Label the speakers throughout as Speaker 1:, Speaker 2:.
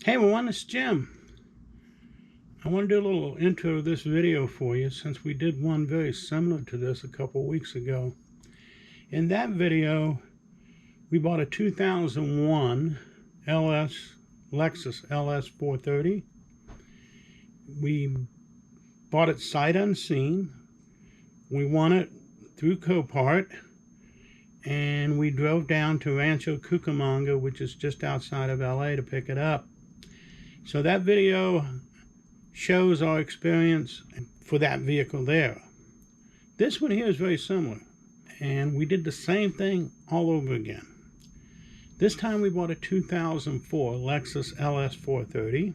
Speaker 1: Hey everyone, it's Jim. I want to do a little intro of this video for you since we did one very similar to this a couple weeks ago. In that video, we bought a 2001 Lexus LS 430. We bought it sight unseen. We won it through Copart, and we drove down to Rancho Cucamonga, which is just outside of LA, to pick it up. So that video shows our experience for that vehicle there. This one here is very similar, and we did the same thing all over again. This time we bought a 2004 Lexus LS 430,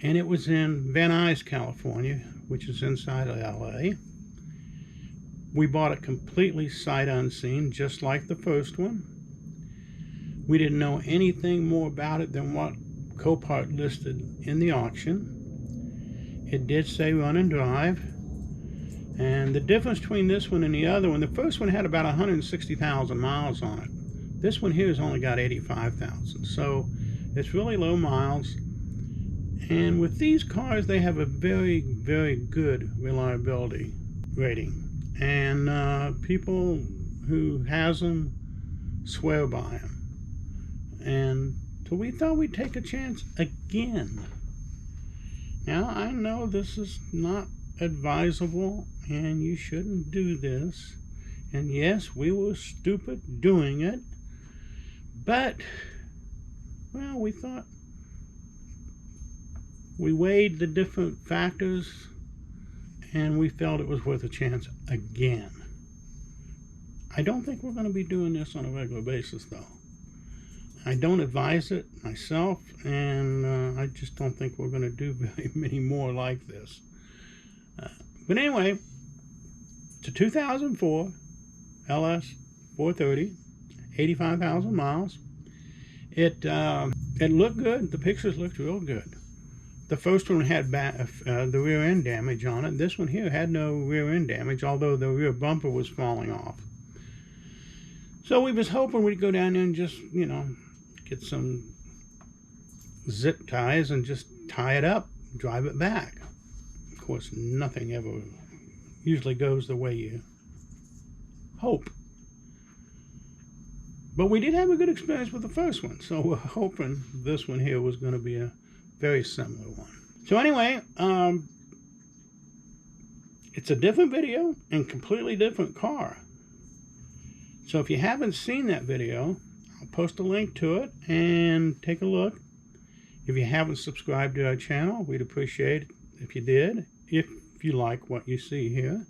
Speaker 1: and it was in Van Nuys, California, which is inside of LA. We bought it completely sight unseen, just like the first one. We didn't know anything more about it than what Copart listed in the auction. It did say run and drive, and the difference between this one and the other one, the first one had about 160,000 miles on it. This one here has only got 85,000, so it's really low miles. And with these cars, they have a very, very good reliability rating, and people who has them swear by them. And so we thought we'd take a chance again. Now, I know this is not advisable, and you shouldn't do this. And yes, we were stupid doing it. But, well, we thought, we weighed the different factors, and we felt it was worth a chance again. I don't think we're going to be doing this on a regular basis, though. I don't advise it myself, and I just don't think we're going to do very many more like this. But anyway, it's a 2004 LS 430, 85,000 miles. It looked good. The pictures looked real good. The first one had the rear end damage on it. This one here had no rear end damage, although the rear bumper was falling off. So we was hoping we'd go down there and just, you know, get some zip ties and just tie it up, drive it back. Of course, nothing ever usually goes the way you hope. But we did have a good experience with the first one, so we're hoping this one here was going to be a very similar one. So anyway, it's a different video and completely different car. So if you haven't seen that video, I'll post a link to it and take a look. If you haven't subscribed to our channel, we'd appreciate it if you did, if you like what you see here.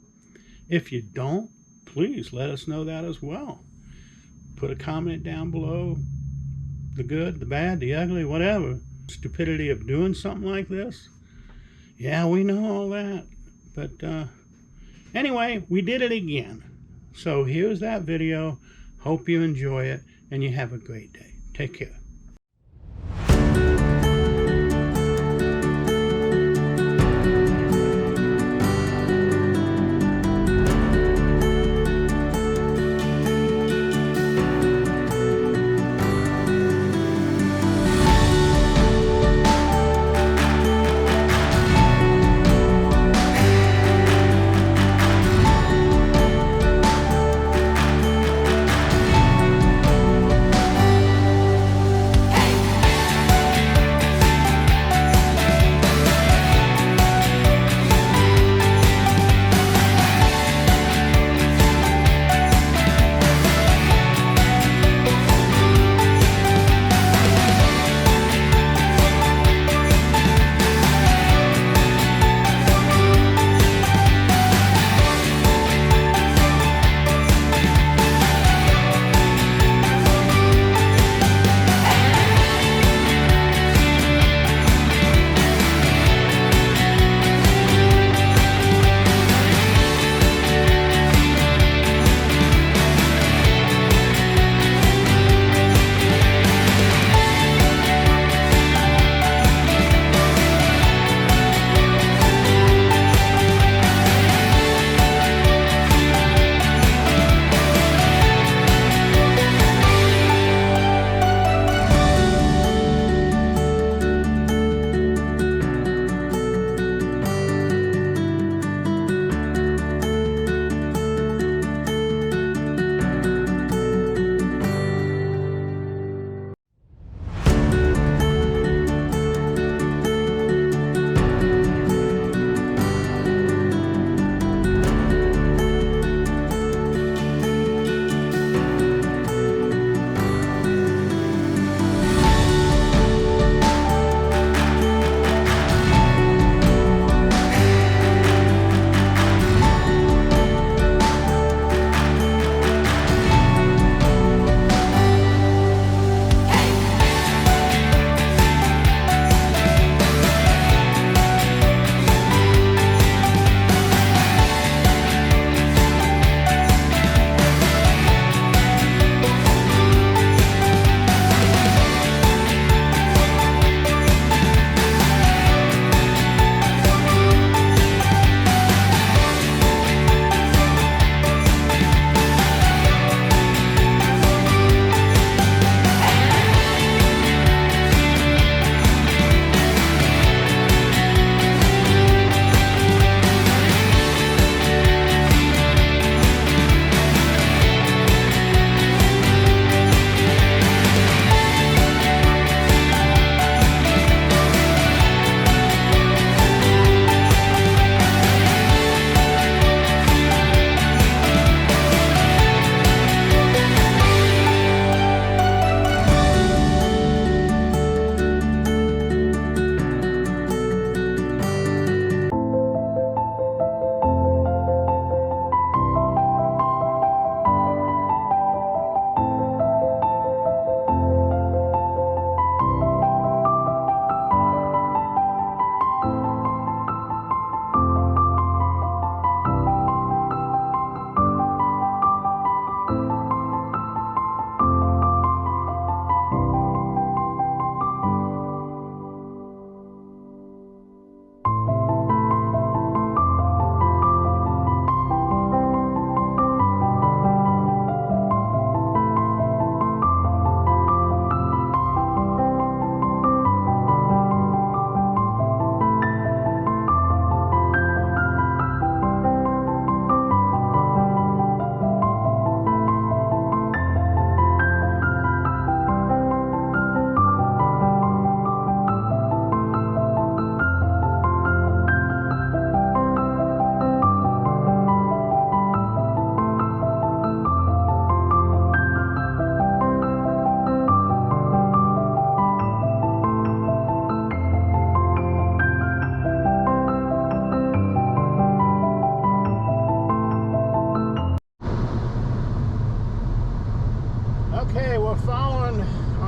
Speaker 1: If you don't, please let us know that as well. Put a comment down below, the good, the bad, the ugly, whatever. Stupidity of doing something like this. Yeah, we know all that. But anyway, we did it again. So here's that video. Hope you enjoy it, and you have a great day. Take care.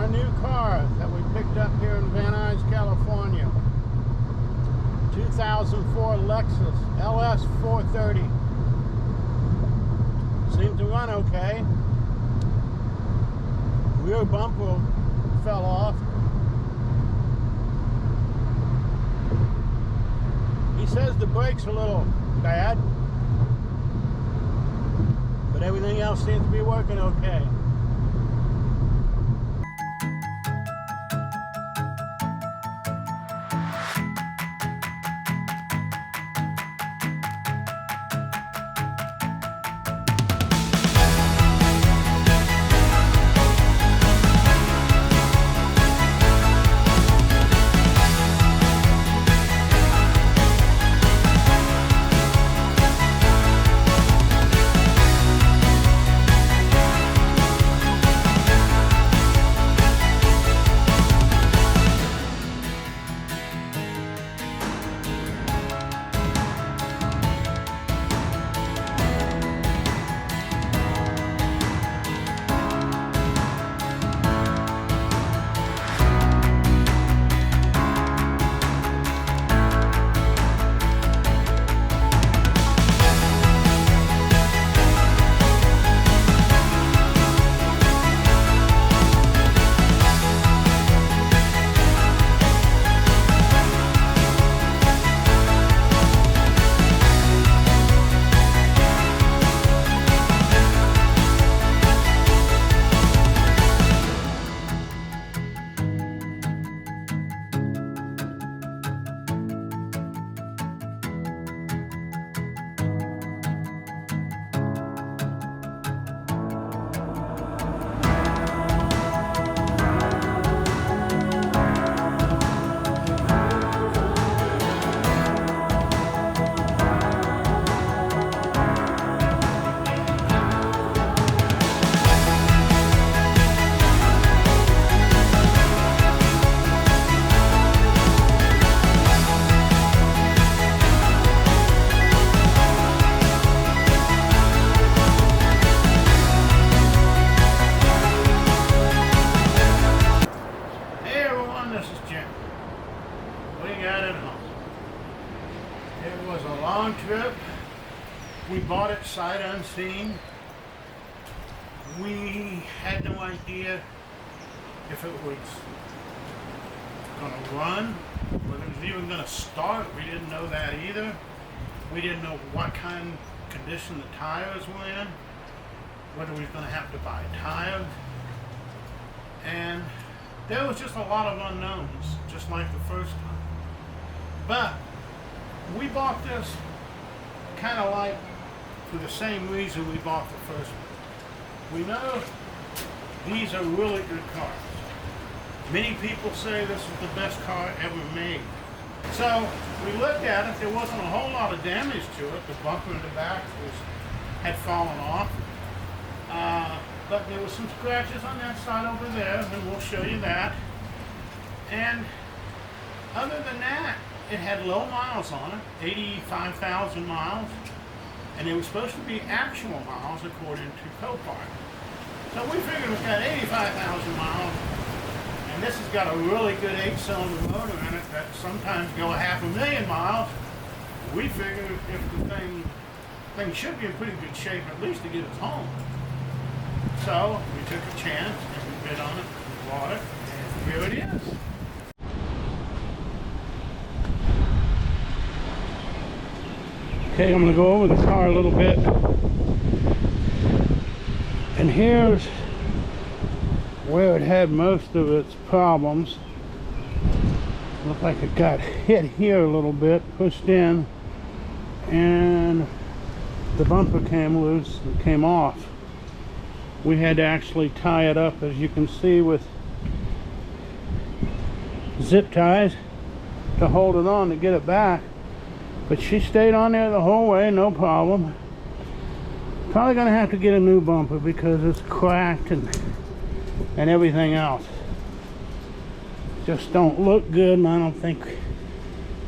Speaker 1: a new car that we picked up here in Van Nuys, California. 2004 Lexus LS 430. Seemed to run okay. Rear bumper fell off. He says the brakes are a little bad, but everything else seems to be working okay. Trip. We bought it sight unseen. We had no idea if it was going to run, whether it was even going to start. We didn't know that either. We didn't know what kind of condition the tires were in, whether we were going to have to buy tires. And there was just a lot of unknowns, just like the first time. But we bought this kind of like for the same reason we bought the first one. We know these are really good cars. Many people say this is the best car ever made. So we looked at it. There wasn't a whole lot of damage to it. The bumper in the back had fallen off. But there were some scratches on that side over there, and we'll show you that. And other than that, it had low miles on it, 85,000 miles, and it was supposed to be actual miles according to Copart. So we figured we've got 85,000 miles, and this has got a really good 8-cylinder motor in it that sometimes go 500,000 miles. We figured if the thing should be in pretty good shape, at least to get us home. So we took a chance and we bid on it, we bought it, and here it is. Okay, I'm going to go over the car a little bit. And here's where it had most of its problems. Looked like it got hit here a little bit, pushed in, and the bumper came loose and came off. We had to actually tie it up, as you can see, with zip ties to hold it on to get it back. But she stayed on there the whole way, no problem. Probably gonna have to get a new bumper because it's cracked and everything else. Just don't look good, and I don't think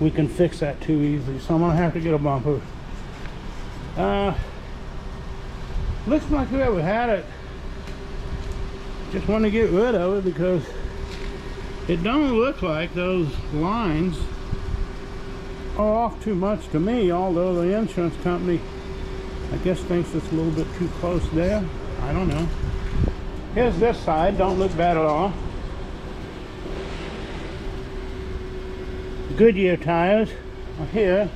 Speaker 1: we can fix that too easily. So I'm gonna have to get a bumper. Looks like whoever had it just want to get rid of it because It don't look like those lines are off too much to me, although the insurance company, I guess, thinks it's a little bit too close there. I don't know. Here's this side, don't look bad at all. Goodyear tires are here.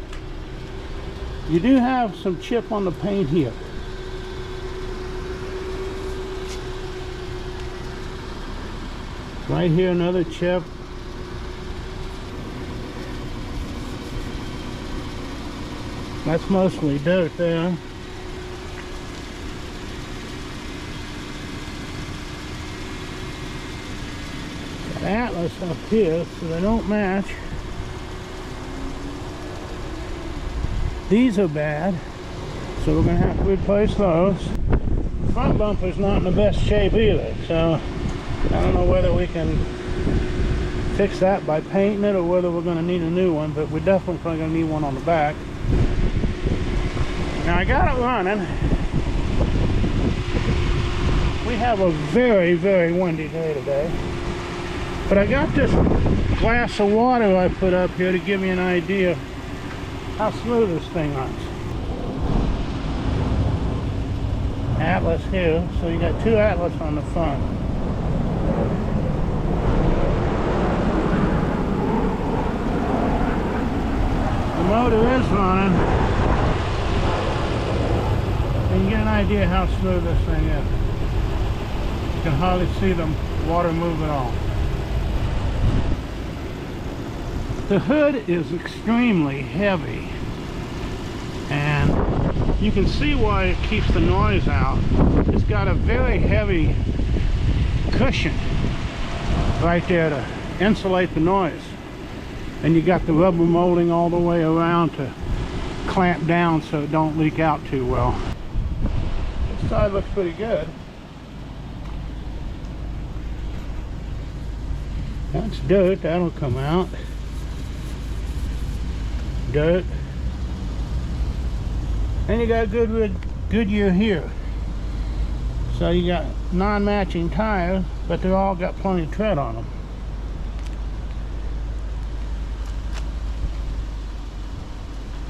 Speaker 1: You do have some chip on the paint here. Right here, another chip. That's mostly dirt there. Got Atlas up here, so they don't match. These are bad, so we're going to have to replace those. Front bumper's not in the best shape either, so I don't know whether we can fix that by painting it or whether we're going to need a new one, but we're definitely probably going to need one on the back. Now I got it running. We have a very, very windy day today, but I got this glass of water I put up here to give me an idea how smooth this thing runs. Atlas here, so you got two Atlas on the front. The motor is running. And you get an idea how smooth this thing is. You can hardly see the water move at all. The hood is extremely heavy, and you can see why it keeps the noise out. It's got a very heavy cushion right there to insulate the noise, and you got the rubber molding all the way around to clamp down so it don't leak out too well. This side looks pretty good. That's dirt, that'll come out. Dirt. And you got Goodyear here. So you got non-matching tires, but they're all got plenty of tread on them.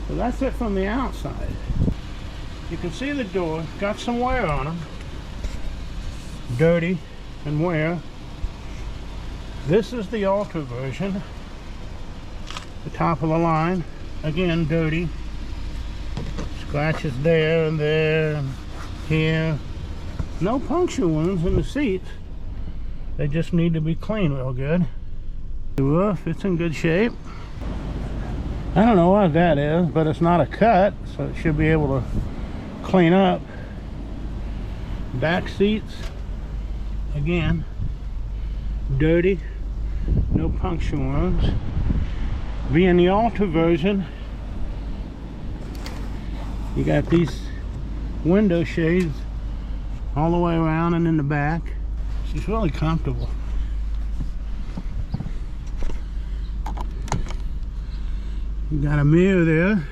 Speaker 1: So that's it from the outside. You can see the door, got some wear on them. Dirty and wear. This is the Ultra version. The top of the line. Again, dirty. Scratches there and there and here. No puncture wounds in the seats. They just need to be cleaned real good. The roof, it's in good shape. I don't know what that is, but it's not a cut, so it should be able to clean up. Back seats, again, dirty. No puncture wounds. Being the Ultra version, you got these window shades all the way around and in the back. It's really comfortable. You got a mirror there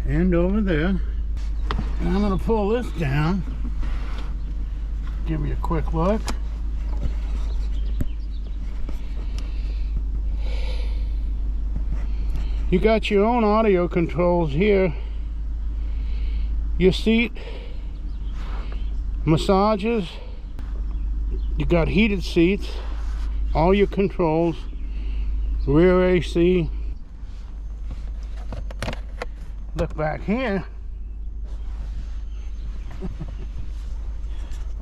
Speaker 1: and over there. And I'm going to pull this down, give you a quick look. You got your own audio controls here. Your seat massages. You got heated seats. All your controls. Rear AC. Look back here.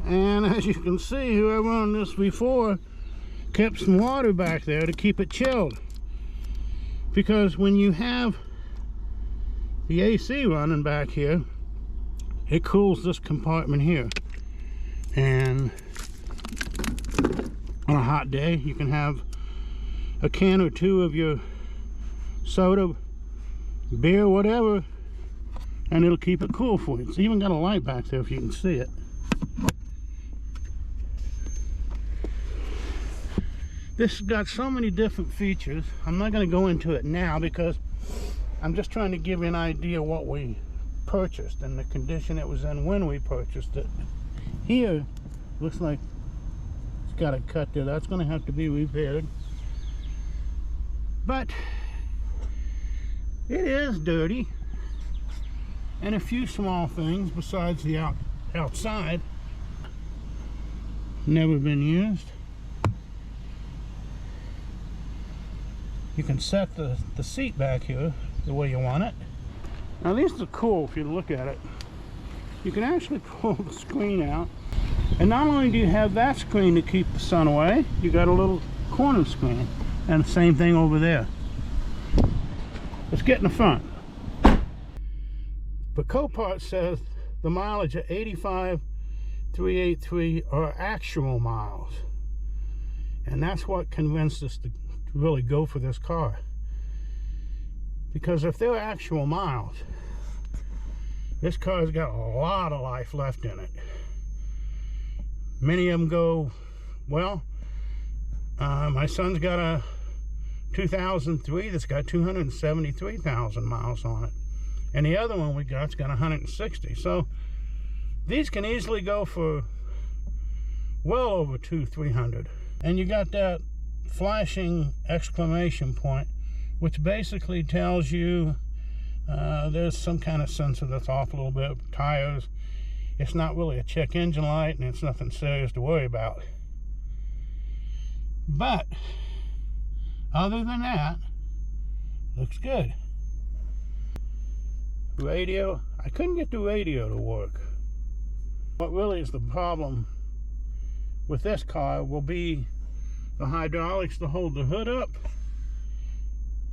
Speaker 1: And as you can see, whoever owned this before kept some water back there to keep it chilled. Because when you have the AC running back here, it cools this compartment here. And on a hot day, you can have a can or two of your soda, beer, whatever, and it'll keep it cool for you. It's even got a light back there if you can see it. This has got so many different features. I'm not going to go into it now because I'm just trying to give you an idea what we purchased and the condition it was in when we purchased it. Here looks like it's got a cut there. That's going to have to be repaired. But it is dirty. And a few small things besides the outside. Never been used. You can set the seat back here the way you want it. Now these are cool if you look at it. You can actually pull the screen out. And not only do you have that screen to keep the sun away, you got a little corner screen. And the same thing over there. Let's get in the front. But Copart says the mileage of 85,383 are actual miles. And that's what convinced us to really go for this car. Because if they're actual miles, this car's got a lot of life left in it. Many of them go, well, my son's got a 2003 that's got 273,000 miles on it. And the other one we got's got 160. So these can easily go for well over 200-300. And you got that flashing exclamation point, which basically tells you there's some kind of sensor that's off a little bit. Tires. It's not really a check engine light, and it's nothing serious to worry about. But other than that, looks good. Radio, I couldn't get the radio to work. What really is the problem with this car will be the hydraulics to hold the hood up,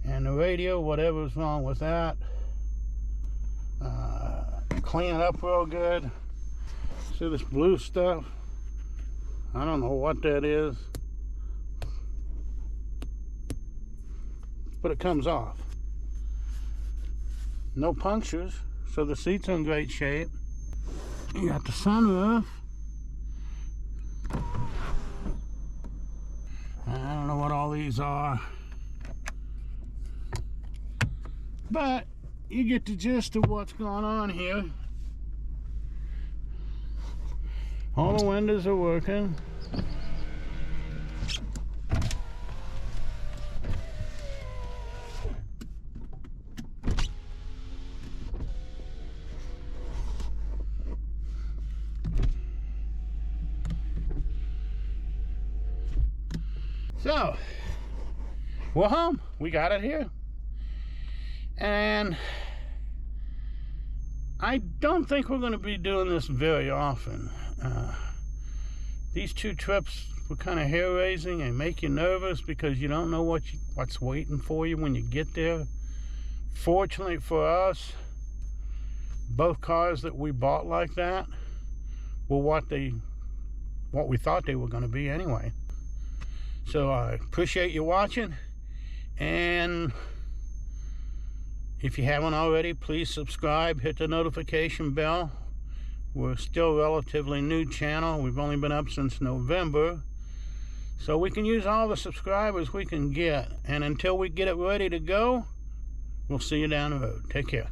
Speaker 1: and the radio, whatever's wrong with that, clean it up real good. See this blue stuff? I don't know what that is, but it comes off. No punctures, so the seat's in great shape. You got the sunroof. I don't know what all these are, but you get the gist of what's going on here. All the windows are working. So, we're home. We got it here. And I don't think we're going to be doing this very often. These two trips were kind of hair-raising and make you nervous because you don't know what's waiting for you when you get there. Fortunately for us, both cars that we bought like that were what we thought they were going to be anyway. So I appreciate you watching, and if you haven't already, please subscribe, hit the notification bell. We're still a relatively new channel. We've only been up since November, so we can use all the subscribers we can get. And until we get it ready to go, we'll see you down the road. Take care.